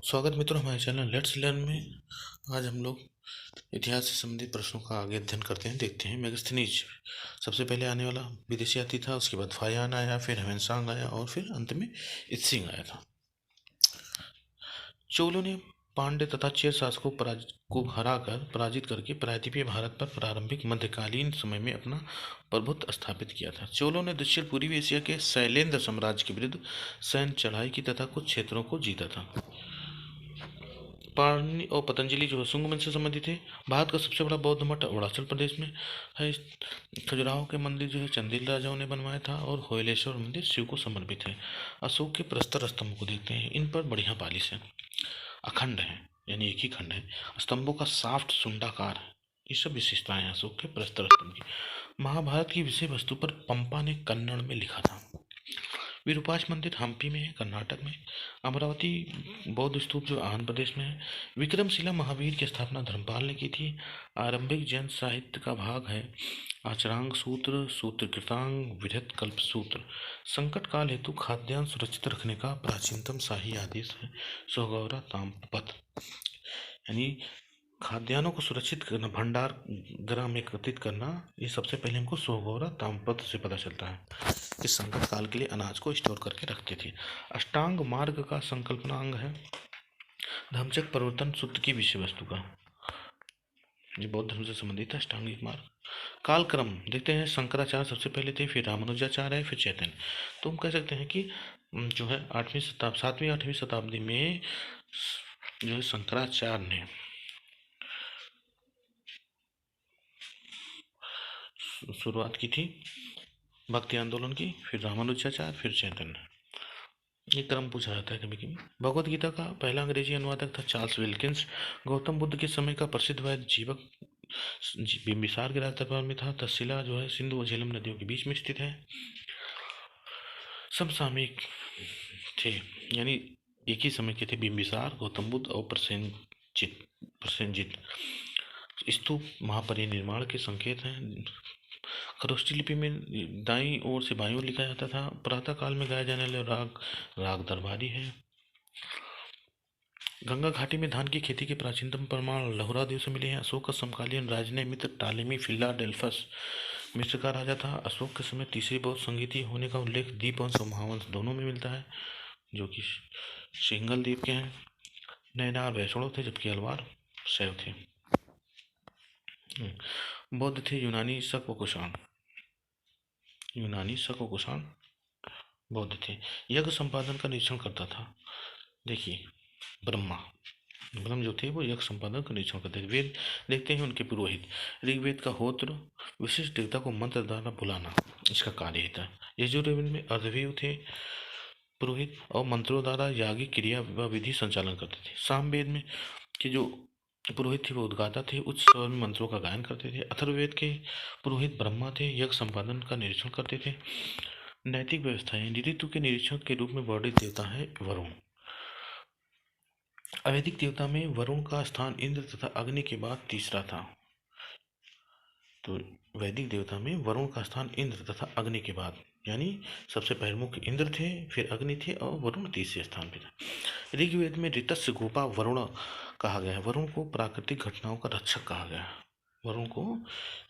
स्वागत मित्रों हमारे चैनल लेट्स लर्न में। आज हम लोग इतिहास से संबंधित प्रश्नों का आगे अध्ययन करते हैं। देखते हैं मेगस्थनीज सबसे पहले आने वाला विदेशी यात्री था, उसके बाद फायान आया, फिर ह्वेनसांग आया और फिर अंत में इत्सिंग आया था। चोलों ने पांड्य तथा चेर शासकों को हराकर पराजित करके प्रायद्वीपीय भारत पर प्रारंभिक मध्यकालीन समय में अपना प्रभुत्व स्थापित किया था। चोलों ने दक्षिण पूर्वी एशिया के शैलेंद्र साम्राज्य के विरुद्ध सैन्य चढ़ाई की तथा कुछ क्षेत्रों को जीता था। पाणिनि और पतंजलि जो है शुंग वंश से संबंधित है। भारत का सबसे बड़ा बौद्ध मठ अरुणाचल प्रदेश में है। खजुराहो के मंदिर जो है चंदेल राजाओं ने बनवाया था और होयलेश्वर मंदिर शिव को समर्पित है। अशोक के प्रस्तर स्तंभ को देखते हैं, इन पर बढ़िया पालिश है, अखंड है यानी एक ही खंड है, स्तंभों का साफ्ट सुंडाकार है। ये सब विशेषताएं हैं अशोक के प्रस्तर स्तंभ की। महाभारत की विषय वस्तु पर पंपा ने कन्नड़ में लिखा था। विरूपाक्ष मंदिर हम्पी में है, कर्नाटक में। अमरावती बौद्ध स्तूप जो आंध्र प्रदेश में है। विक्रमशिला महावीर की स्थापना धर्मपाल ने की थी। आरंभिक जैन साहित्य का भाग है आचरांग सूत्र, सूत्र कृतांग, विरत कल्प सूत्र। संकट काल हेतु खाद्यान्न सुरक्षित रखने का प्राचीनतम शाही आदेश है सोगौरा ताम्रपत्र, यानी खाद्यान्नों को सुरक्षित करना, भंडार गृह में एकत्रित करना, ये सबसे पहले हमको सोगौरा ताम्रपत्र से पता चलता है कि संकट काल के लिए अनाज को स्टोर करके रखते थे। अष्टांग मार्ग का संकल्पना अंग है धम्मचक्र प्रवर्तन सूत्र की विषय वस्तु का, ये बौद्ध धर्म से संबंधित है अष्टांगिक मार्ग। कालक्रम देखते हैं, शंकराचार्य सबसे पहले थे, फिर रामानुजाचार्य है, फिर चैतन्य। तो हम कह सकते हैं कि जो है 7वीं 8वीं शताब्दी में जो है शंकराचार्य ने शुरुआत की थी भक्ति आंदोलन की, फिर रामानुजाचार्य, फिर चैतन्य। ये क्रम पूछा जाता है कभी कभी। भगवत गीता का पहला अंग्रेजी अनुवादक था चार्ल्स विल्किंस। गौतम बुद्ध के समय का प्रसिद्ध वैद्य जीवक बिम्बिसार के राज दरबार में था। तक्षशिला जो है सिंधु और झेलम नदियों के बीच में स्थित है। समसामयिक थे, यानी एक ही समय के थे बिम्बिसार, गौतम बुद्ध और प्रसेनजित। स्तूप महापरिनिर्वाण के संकेत हैं। खरोष्ठी लिपि में दाईं ओर से बाईं ओर लिखा जाता था। प्रातः काल में गाया जाने वाला राग दरबारी है। गंगा घाटी में धान की खेती के प्राचीनतम प्रमाण लहुरा देव से मिले हैं। अशोक का समकालीन राजनय मित्र टालेमी फिलाडेल्फस मिस्र का राजा था। अशोक के समय तीसरी बौद्ध संगीति होने का उल्लेख दीपवंश और महावंश दोनों में मिलता है, जो कि सिंगल द्वीप के हैं। नैनार वैष्णव थे जबकि अलवार शैव थे। बौद्ध थे यूनानी शक व कुषाण, बौद्ध थे। यज्ञ संपादन का निरीक्षण करता था। देखिए ब्रह्म जो थे वो यज्ञ संपादन का निरीक्षण करते थे। वेद देखते हैं उनके पुरोहित। ऋग्वेद का होत्र विशिष्ट देवता को मंत्र द्वारा बुलाना, इसका कार्य था। यजुर्वेद में अर्धवेद थे पुरोहित और मंत्रों द्वारा यागिक क्रिया व विधि संचालन करते थे। सामवेद में के जो पुरोहित थे वो उद्गाता थे, उच्च स्वर में मंत्रों का गायन करते थे। अथर्ववेद के पुरोहित ब्रह्मा थे, यज्ञ संपादन का निरीक्षण करते थे। नैतिक व्यवस्थाएं ऋतु के निरीक्षण के रूप में वर्णित देवता है वरुण। अवैदिक देवता में वरुण का स्थान इंद्र तथा अग्नि के बाद तीसरा था। तो वैदिक देवता में वरुण का स्थान इंद्र तथा अग्नि के बाद, यानी सबसे प्रमुख इंद्र थे, फिर अग्नि थे और वरुण तीसरे स्थान पे था। ऋग्वेद में ऋतस्य गोपा वरुण कहा गया है। वरुण को प्राकृतिक घटनाओं का रक्षक कहा गया है। वरुण को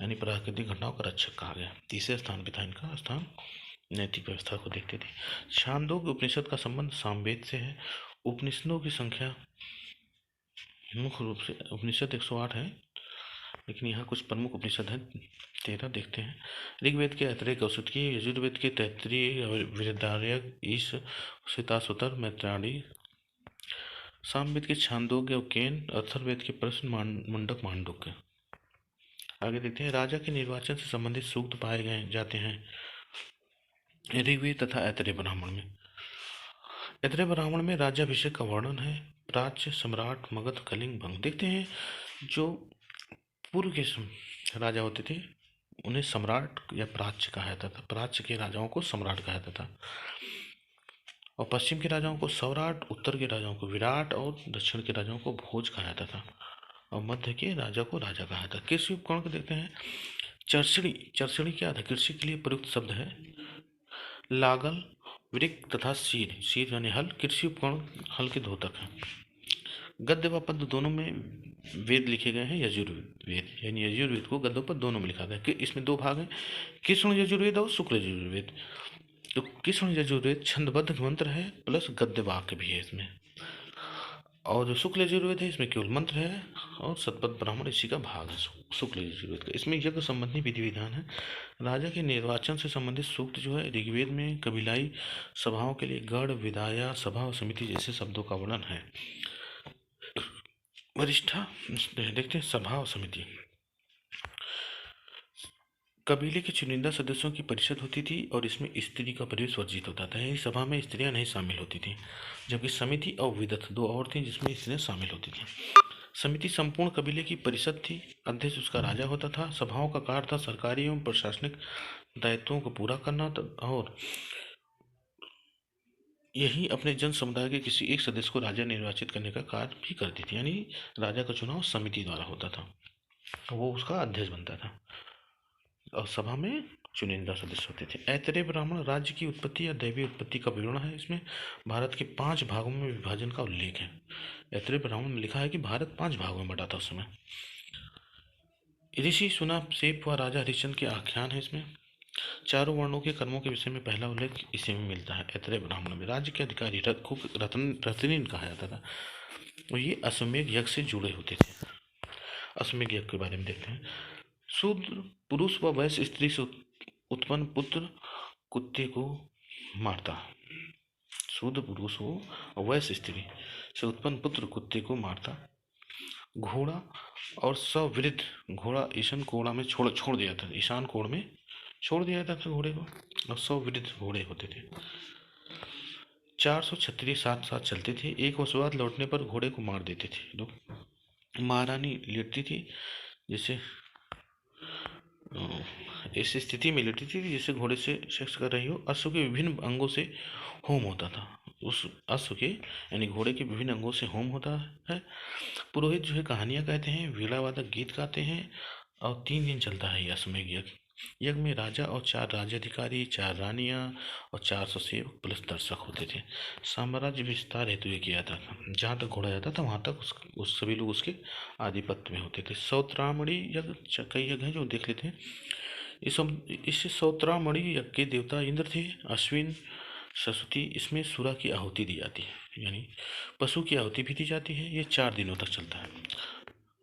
यानी प्राकृतिक घटनाओं का रक्षक कहा गया। तीसरे स्थान पे था इनका स्थान। नैतिक व्यवस्था को देखते थे। छांदोग्य उपनिषद का संबंध सामवेद से है। उपनिषदों की संख्या मुख्य रूप से उपनिषद 108 है, लेकिन यहाँ कुछ प्रमुख उपनिषद हैं 13, देखते हैं। ऋग्वेद के ऐतरेय कौशिकी, यजुर्वेद के तैत्तिरीय, बृहदारण्यक, ईश, श्वेताश्वतर, मैत्रायणी, सामवेद के छांदोग्य और केन, अथर्ववेद के प्रश्न मंडक मांडुक्य। आगे देखते हैं। राजा के निर्वाचन से संबंधित सूक्त पाए गए जाते हैं ऋग्वेद तथा ऐतरेय ब्राह्मण में। ऐतरेय ब्राह्मण में राज्याभिषेक का वर्णन है। प्राच्य सम्राट मगध कलिंग भंग। देखते हैं जो पूर्व के राजा होते थे उन्हें सम्राट या प्राच्य कहा जाता था। प्राच्य के राजाओं को सम्राट कहा जाता था और पश्चिम के राजाओं को सौराट, उत्तर के राजाओं को विराट और दक्षिण के राजाओं को भोज कहा जाता था और मध्य के राजा को राजा कहा जाता था। कृषि उपकरण को देखते हैं। चरसड़ी, चरसड़ी क्या था? कृषि के लिए प्रयुक्त शब्द है। लागल, वृक तथा शीर, शीर यानी हल। कृषि उपकरण हल के द्योतक है। गद्य व पद्य दोनों में वेद लिखे गए हैं, यजुर्वेद, यानी यजुर्वेद को गद्य पद्य दोनों में लिखा गया कि इसमें दो भाग हैं, कृष्ण यजुर्वेद और शुक्ल यजुर्वेद। तो कृष्ण यजुर्वेद छंदबद्ध मंत्र है प्लस गद्य वाक्य भी है इसमें, और जो शुक्ल यजुर्वेद है इसमें केवल मंत्र है और शतपथ ब्राह्मण इसी का भाग है शुक्ल यजुर्वेद का। इसमें यज्ञ संबंधी विधि विधान है, राजा के निर्वाचन से संबंधित सूक्त जो है ऋग्वेद में कबीलाई सभाओं के लिए गढ़, विदाया, सभा और समिति जैसे शब्दों का वर्णन है। वरिष्ठा देखते हैं, सभा और समिति, कबीले के चुनिंदा सदस्यों की परिषद होती थी और इसमें स्त्री का प्रवेश वर्जित होता था, यही सभा में स्त्रियां नहीं शामिल होती थी। जबकि समिति और विदथ दो और थी जिसमें स्त्रियां शामिल होती थी। समिति संपूर्ण कबीले की परिषद थी, अध्यक्ष उसका राजा होता था। सभाओं का कार्य था सरकारी एवं प्रशासनिक दायित्वों को पूरा करना और यही अपने जन समुदाय के किसी एक सदस्य को राजा निर्वाचित करने का कार्य भी करती थी, यानी राजा का चुनाव समिति द्वारा होता था, वो उसका अध्यक्ष बनता था और सभा में चुनिंदा सदस्य होते थे। ऐतरेय ब्राह्मण राज्य की उत्पत्ति या दैवीय उत्पत्ति का विवरण है, इसमें भारत के 5 भागों में विभाजन का उल्लेख है। ऐतरेय ब्राह्मण में लिखा है कि भारत 5 भागों में बटा था उस समय। ऋषि सुना सेप व राजा हरिश्चंद्र के आख्यान है इसमें। चारों वर्णों के कर्मों के विषय में पहला उल्लेख इसी में मिलता है। ऐतरेय ब्राह्मण में राज्य के अधिकारी रत्नीन कहा जाता था और ये अश्वमेध यज्ञ से जुड़े होते थे। अश्वमेध यज्ञ के बारे में देखते हैं। शूद्र पुरुष व वैश्य स्त्री से उत्पन्न पुत्र कुत्ते को मारता। शूद्र पुरुष हो और वैश्य स्त्री से उत्पन्न पुत्र कुत्ते को मारता। घोड़ा और सवृद्ध घोड़ा ईशान कोण में छोड़ दिया था, ईशान कोण में छोड़ दिया जाता था घोड़े को, और सवृद्ध घोड़े होते थे। 400 क्षत्रिय साथ साथ चलते थे। एक वर्ष बाद लौटने पर घोड़े को मार देते थे लोग। महारानी लेटती थी जैसे ऐसी स्थिति में लेटी थी जैसे घोड़े से सेक्स कर रही हो। अश्व के विभिन्न अंगों से होम होता था, उस अश्व के यानी घोड़े के विभिन्न अंगों से होम होता है। पुरोहित जो है कहानियाँ कहते हैं, वीणावादक गीत गाते हैं और 3 दिन चलता है यह अश्वमेध यज्ञ। यज्ञ में राजा और 4 राज्याधिकारी, 4 रानियाँ और 400 सेवक प्लस दर्शक होते थे। साम्राज्य विस्तार हेतु ये किया जाता था, जहाँ तक घोड़ा जाता था वहाँ तक उस सभी लोग उसके आधिपत्य में होते थे। सौत्रामणि यज्ञ कई यज्ञ हैं जो देख लेते हैं। इस सौत्रामणि यज्ञ के देवता इंद्र थे। अश्विन सरस्वती, इसमें सूरा की आहुति दी जाती है, यानी पशु की आहुति भी दी जाती है। ये 4 दिनों तक चलता है,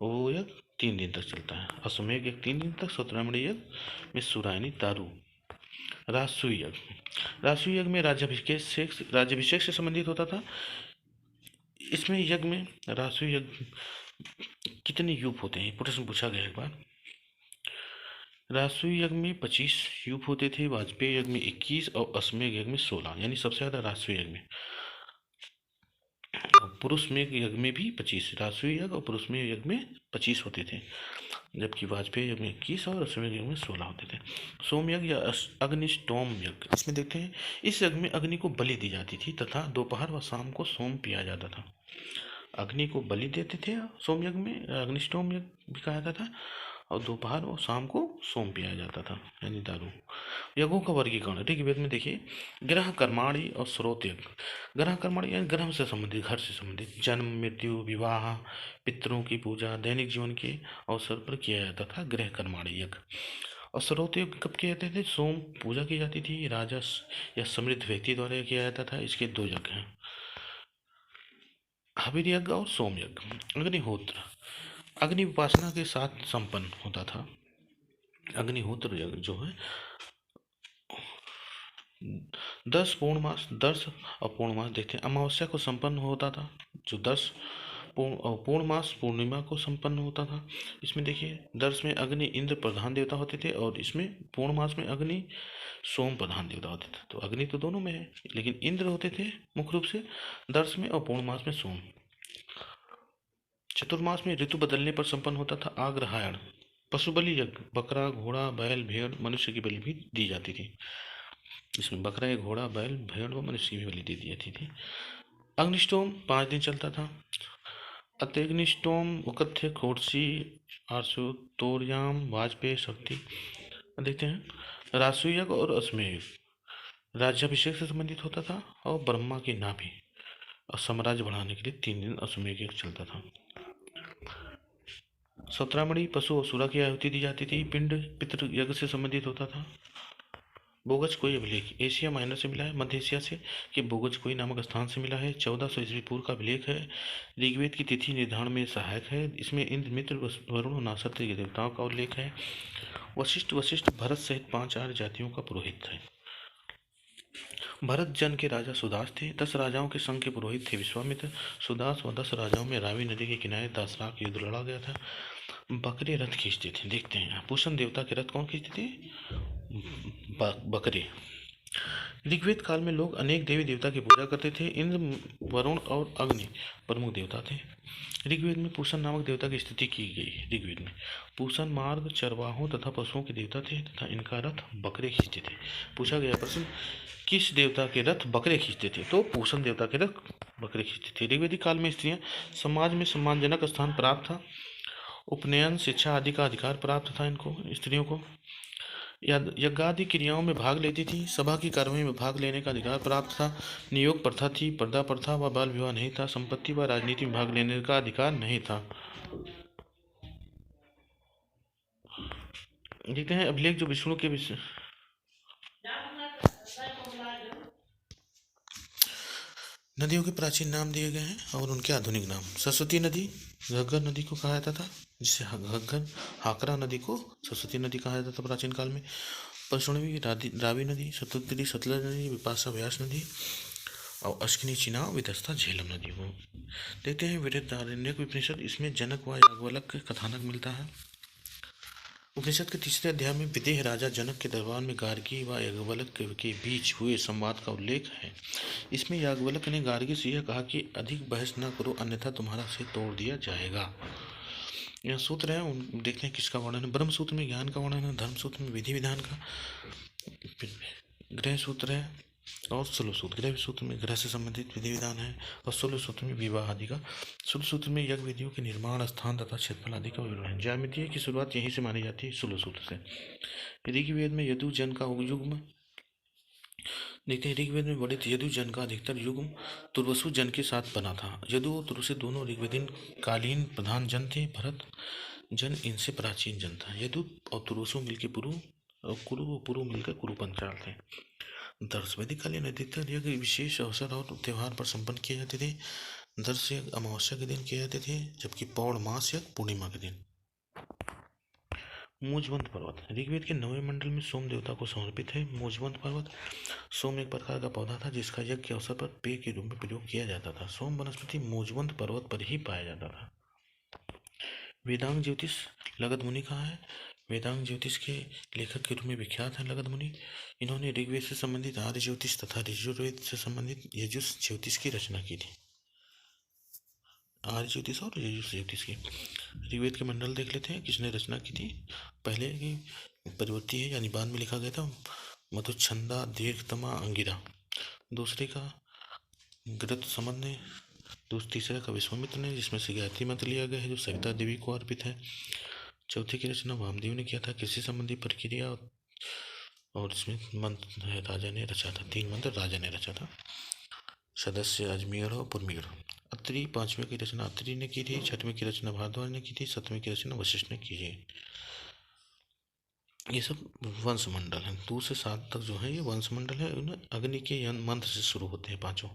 वो यज्ञ 3 दिन तक चलता है। अश्वमेध यज्ञ 3 दिन तक, सौत्रामणि यज्ञ में सूरा यानी दारू। राजसूय यज्ञ, राजसूय यज्ञ में राज्याभिषेक से संबंधित होता था। इसमें यज्ञ में राजसूय यज्ञ कितने यूप होते हैं प्रश्न पूछा गया एक बार। राजसूय यज्ञ में 25 यूप होते थे, वाजपेयी यज्ञ में 21 और अश्वमेध यज्ञ में 16, यानी सबसे ज़्यादा राजसूय यज्ञ में। पुरुष में यज्ञ में भी 25, राजसूय यज्ञ और पुरुष में यज्ञ में 25 होते थे, जबकि वाजपेयी यज्ञ में 21 और अश्वमेध यज्ञ में 16 होते थे। सोम यज्ञ या अग्निष्टोम यज्ञ, इसमें देखते हैं इस यज्ञ में अग्नि को बलि दी जाती थी तथा दोपहर व शाम को सोम पिया जाता था। अग्नि को बलि देते थे सोम यज्ञ में, अग्निष्टोम यज्ञ भी कहा जाता था, और दोपहर और शाम को सोम पिया जाता था यानी दारू। यज्ञों का वर्गीकरण ऋग्वेद में देखिए, ग्रह कर्माणी और स्रोत यज्ञ। ग्रह कर्माणी यानी ग्रह से संबंधित, घर से संबंधित, जन्म, मृत्यु, विवाह, पितरों की पूजा, दैनिक जीवन के अवसर पर किया जाता था ग्रह कर्माणी यज्ञ। और स्रोत यज्ञ कब किए जाते थे? सोम पूजा की जाती थी, राजस या समृद्ध व्यक्ति द्वारा किया जाता था। इसके 2 यज्ञ हैं, हविर यज्ञ और सोम यज्ञ। अग्निहोत्र अग्नि उपासना के साथ संपन्न होता था। अग्निहोत्र यज्ञ जो है 10 पूर्णमास, 10 और पूर्णमास देखते हैं। अमावस्या को संपन्न होता था, जो 10 पूर्णमास पूर्णिमा को संपन्न होता था। इसमें देखिए 10 में अग्नि इंद्र प्रधान देवता होते थे और इसमें पूर्णमास में अग्नि सोम प्रधान देवता होते थे। तो अग्नि तो दोनों में है, लेकिन इंद्र होते थे मुख्य रूप से 10 में और पूर्णमास में सोम। चतुर्मास में ऋतु बदलने पर संपन्न होता था आग्रहायण। पशु बलि यज्ञ, बकरा, घोड़ा, बैल, भेड़, मनुष्य की बलि भी दी जाती थी। इसमें बकरा, घोड़ा, बैल, भेड़ व मनुष्य की भी बलि दी जाती थी। अग्निष्टोम 5 दिन चलता था। अत्यग्निष्टोम, उकथ्य, खोड़सी, आरसू, तोरयाम, वाजपेयी, शक्ति। देखते हैं राजसूय यज्ञ और अश्वमेध राज्याभिषेक से संबंधित होता था और ब्रह्मा की नाभि और साम्राज्य बढ़ाने के लिए 3 दिन अश्वमेध यज्ञ चलता था। 17 पशु असुरा की आहुति दी जाती थी। पिंड पितृ यज्ञ से संबंधित होता था। बोगज कोई अभिलेख एशिया माइनर से मिला है, मध्य एशिया से, कि बोगज कोई नामक स्थान से मिला है। 1400 ईस्वी पूर्व का अभिलेख है। ऋग्वेद की तिथि निर्धारण में सहायक है। इसमें इंद्र, मित्र, वरुण और नासर के देवताओं का उल्लेख है। वशिष्ठ भरत सहित 5 आर्य जातियों का पुरोहित है। भरत जन के राजा सुदास थे। 10 राजाओं के संघ के पुरोहित थे विश्वामित्र। सुदास व 10 राजाओं में रावी नदी के किनारे दासराक युद्ध लड़ा गया था। बकरे रथ खींचते थे। देखते हैं, पूषण देवता के रथ कौन खींचते थे? बकरे। ऋग्वेद काल में लोग अनेक देवी देवता की पूजा करते थे। इंद्र, वरुण और अग्नि प्रमुख देवता थे। ऋग्वेद में पूषण नामक देवता की स्तुति की गई। ऋग्वेद में पूषण मार्ग, चरवाहों तथा पशुओं के देवता थे तथा इनका रथ बकरे खींचते थे। पूछा गया प्रश्न, किस देवता के रथ बकरे खींचते थे? तो पूषण देवता के रथ बकरे खींचते थे। ऋग्वेदिक काल में स्त्रियां समाज में सम्मानजनक स्थान प्राप्त था। उपनयन, शिक्षा आदि का अधिकार प्राप्त था इनको, स्त्रियों को। यज्ञादि क्रियाओं में भाग लेती थी। सभा की कार्यवाही में भाग लेने का अधिकार प्राप्त था। नियोग प्रथा थी। पर्दा प्रथा व बाल विवाह नहीं था। संपत्ति व राजनीति में भाग लेने का अधिकार नहीं था। देखते हैं अभिलेख जो विष्णु के विषय नदियों के प्राचीन नाम दिए गए हैं और उनके आधुनिक नाम। सरस्वती नदी घग्गर नदी को कहा जाता था, जिसे घग्गर, हाकरा नदी को सरस्वती नदी कहा जाता था प्राचीन काल में। परसुणवी रावी नदी, शतुद्री सतलज नदी, विपाशा व्यास नदी और अश्किनी चिनाव, वितस्ता झेलम नदी को। देखते हैं बृहदारण्यक उपनिषद। इसमें जनक व याज्ञवल्क्य का कथानक मिलता है। उपनिषद के तीसरे अध्याय में विदेह राजा जनक के दरबार में गार्गी व याज्ञवल्क्य के बीच हुए संवाद का उल्लेख है। इसमें याज्ञवल्क्य ने गार्गी से यह कहा कि अधिक बहस न करो, अन्यथा तुम्हारा सिर तोड़ दिया जाएगा। यह सूत्र है, देखते हैं किसका वर्णन है। ब्रह्म सूत्र में ज्ञान का वर्णन है, धर्म सूत्र में विधि विधान का, गृह सूत्र है और सुलभ सूत्र। गृह सूत्र में गृह से संबंधित विधि विधान है और सुलभ सूत्र में विवाह आदि का। सुलभ सूत्र में यज्ञ विधियों के निर्माण, स्थान तथा क्षेत्रफल आदि का विवरण है। ज्यामितीय की शुरुआत यहीं से मानी जाती है, सुलभ सूत्र से। ऋग्वेद में यदु जन का युग्म देखते हैं। ऋग्वेद में वर्णित यदु जन का अधिकतर युग्म तुर्वसु जन के साथ बना था। यदु और तुर्वसु दोनों ऋग्वेदीन कालीन प्रधान जन थे। भरत जन इनसे प्राचीन जन था। यदु और तुर्वसु मिलकर पुरु और पुरु मिलकर कुरु पंचाल थे। दर्श वैदिक कालीन अधिकतर यज्ञ विशेष अवसर और त्यौहार पर संपन्न किए जाते थे। दर्श यज्ञ अमावस्या के दिन किए जाते थे, जबकि पौड़ मास यज्ञ पूर्णिमा के दिन। मूजवंत पर्वत ऋग्वेद के 9वें मंडल में सोम देवता को समर्पित है। मूजवंत पर्वत, सोम एक प्रकार का पौधा था जिसका यज्ञ के अवसर पर पेय के रूप में प्रयोग किया जाता था। सोम वनस्पति मूजवंत पर्वत पर ही पाया जाता था। वेदांग ज्योतिष लगध मुनि कहा है। वेदांग ज्योतिष के लेखक के रूप में विख्यात है लगध मुनि। इन्होंने ऋग्वेद से संबंधित आर्य ज्योतिष तथा यजुर्वेद से संबंधित यजुष ज्योतिष की रचना की थी। आर्य ज्योतिष और यजुष ज्योतिष की। ऋग्वेद के मंडल देख लेते हैं, किसने रचना की थी। पहले की परिवर्ती है, यानी बाद में लिखा गया था, मधुच्छंदा दीर्घतमा अंगिरा। दूसरे का गृत समद ने, तीसरे का विश्वामित्र ने, जिसमें से गायत्री मंत्र लिया गया है जो सविता देवी को अर्पित है। चौथे की रचना वामदेव ने किया था, कृषि संबंधी प्रक्रिया, और इसमें मंत्र राजा ने रचा था। 3 मंत्र राजा ने रचा था, सदस्य अजमेर और पुरमेर। अत्रि 5वें की रचना अत्रि ने की थी। 6वें की रचना भारद्वाज ने की थी। 7वें की रचना वशिष्ठ ने की है। ये सब वंश मंडल है। 2 से 7 तक जो है ये वंश मंडल है। उन्हें अग्नि के मंत्र से शुरू होते हैं 5।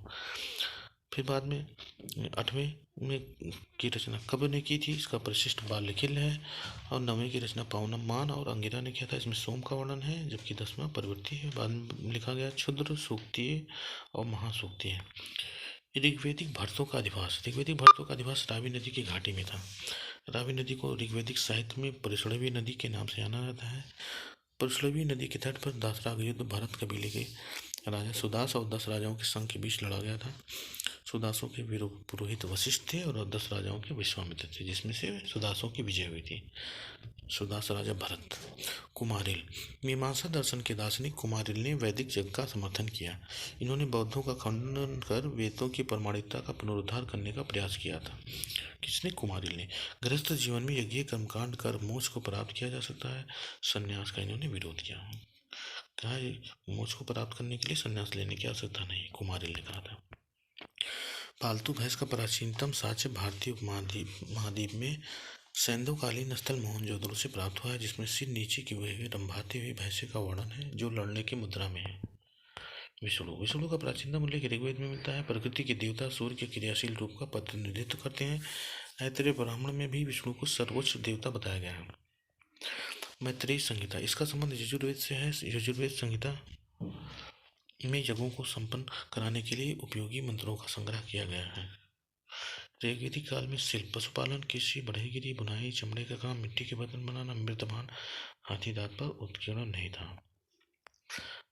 फिर बाद में 8वें में की रचना कब्र ने की थी, इसका परिशिष्ट बाल्यखिल है। और 9वें की रचना पवनमान और अंगिरा ने किया था, इसमें सोम का वर्णन है। जबकि 10वां प्रवृत्ति है, बाद में लिखा गया क्षुद्र सूक्ति और महासूक्ति है। ऋग्वेदिक भरतों का अधिवास ऋग्वेदिक भरतों का अधिवास रावी नदी की घाटी में था। रावी नदी को ऋग्वेदिक साहित्य में परिसुलभी नदी के नाम से जाना जाता है। परिसुलभी नदी के तट पर दासराग युद्ध भरत कबीले के राजा सुदास और 10 राजाओं के संघ के बीच लड़ा गया था। सुदासों के पुरोहित वशिष्ठ थे और 10 राजाओं के विश्वामित्र थे, जिसमें से सुदासों की विजय हुई थी। सुदास राजा भरत। कुमारिल मीमांसा दर्शन के दार्शनिक कुमारिल ने वैदिक जग का समर्थन किया। इन्होंने बौद्धों का खंडन कर वेदों की प्रमाणिकता का पुनरुद्धार करने का प्रयास किया था। किसने? कुमारिल ने। गृहस्थ जीवन में यज्ञ कर्मकांड कर मोक्ष को प्राप्त किया जा सकता है, संन्यास का इन्होंने विरोध किया। कहा मोक्ष को प्राप्त करने के लिए संन्यास लेने की आवश्यकता नहीं, कुमारिल ने कहा था। पालतू भैंस का प्राचीनतम साक्ष्य भारतीय महाद्वीप में सैंधवकालीन स्थल मोहनजोदड़ो से प्राप्त हुआ है, जिसमें सिर नीचे की हुए रंभाते हुए भैंसे का वर्णन है जो लड़ने की मुद्रा में है। विष्णु का प्राचीनतम उल्लेख ऋग्वेद में मिलता है। प्रकृति के देवता सूर्य के क्रियाशील रूप का प्रतिनिधित्व करते हैं। ऐतरेय ब्राह्मण में भी विष्णु को सर्वोच्च देवता बताया गया है। मैत्रेयी संहिता, इसका संबंध यजुर्वेद से है। यजुर्वेद संहिता में यज्ञों को संपन्न कराने के लिए उपयोगी मंत्रों का संग्रह किया गया है। ऋग्वेदिक काल में शिल्प, पशुपालन, कृषि, बढ़ईगिरी, बुनाई, चमड़े का काम, मिट्टी के बर्तन बनाना, मृतपान, हाथी दांत पर उत्कीर्ण नहीं था।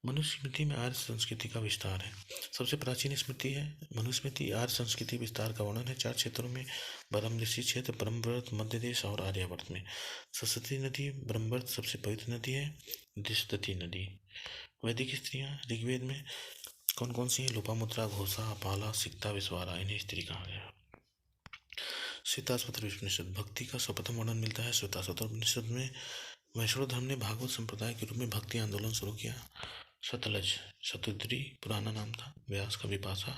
मनुस्मृति में आर्य संस्कृति का विस्तार है। सबसे प्राचीन स्मृति है मनुस्मृति। आर्य संस्कृति विस्तार का वर्णन है 4 क्षेत्रों में: ब्रह्मऋषि क्षेत्र, ब्रह्मवर्त, मध्य देश और आर्यावर्त में। सरस्वती नदी ब्रह्मवर्त सबसे पवित्र नदी है। दिशदती नदी। वैदिक स्त्रियां ऋग्वेद में कौन कौन सी है? लोपामुद्रा, घोषा, अपाला, सिक्ता, विश्वारा, इन्हें स्त्री कहा गया। श्वेताश्वतर उपनिषद, भक्ति का सर्वप्रथम वर्णन मिलता है श्वेताश्वतर उपनिषद में। वैष्णव धर्म ने भागवत संप्रदाय के रूप में भक्ति आंदोलन शुरू किया। सतलज शतुद्री पुराना नाम था। व्यास का विपाशा,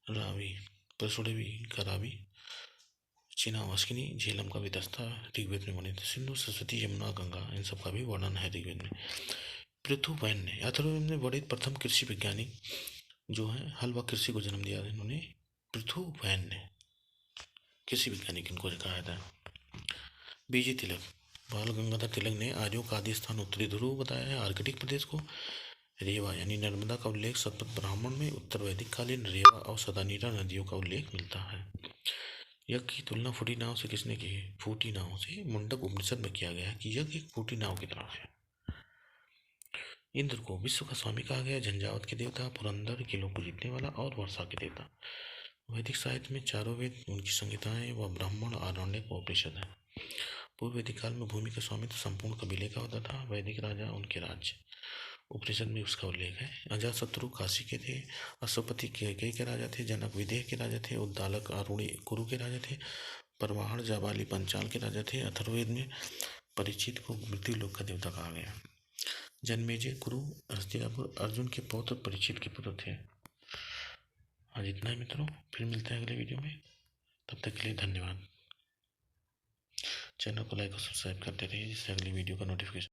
रावी परशुदेवी का रावी, चिनावास्किनी झेलम का विदस्ता ऋग्वेद में वर्णित। सिंधु, सरस्वती, यमुना, गंगा, इन सब का भी वर्णन है ऋग्वेद में। पृथुवैन्य अथर्ववेद में वर्णित प्रथम कृषि वैज्ञानिक जो है हल व कृषि को जन्म दिया, इन्होंने पृथुवैन्य कृषि वैज्ञानिक इनको कहा था। बीजी तिलक, बाल गंगाधर तिलक ने आर्यों का आदि स्थान उत्तरी ध्रुव बताया है, आर्कटिक प्रदेश को। रेवा यानी नर्मदा का उल्लेख शतपथ ब्राह्मण में उत्तर वैदिक कालीन रेवा और सदानीरा नदियों का उल्लेख मिलता है। यज्ञ की तुलना फूटी नाव से किसने की है? फूटी नाव से मुंडक उपनिषद में किया गया है कि यज्ञ एक फूटी नाव की तरह है। इंद्र को विश्व का स्वामी कहा गया, झंझावत के देवता, पुरंदर, किलों को जीतने वाला और वर्षा के देवता। वैदिक साहित्य में चारों वेद, उनकी संहिताएं व ब्राह्मण, आरण्यक व उपनिषद है। पूर्व वैदिक काल में भूमि का स्वामित्व संपूर्ण कबीले का होता था। वैदिक राजा उनके राज्य, उपनिषद में उसका उल्लेख है। अजातशत्रु काशी के थे। अश्वपति कैकेयी के राजा थे। जनक विदेह के राजा थे। उद्दालक अरुणी कुरु के राजा थे। परवाहड़ जाबाली पंचाल के राजा थे। अथर्ववेद में परीक्षित को मृत्यु लोक का देवता कहा गया। जन्मेजय कुरु हस्तिनापुर अर्जुन के पौत्र परीक्षित के पुत्र थे। आज इतना ही मित्रों, फिर मिलते हैं अगले वीडियो में। तब तक के लिए धन्यवाद। चैनल को लाइक और सब्सक्राइब करते रहिए जिससे अगली वीडियो का नोटिफिकेशन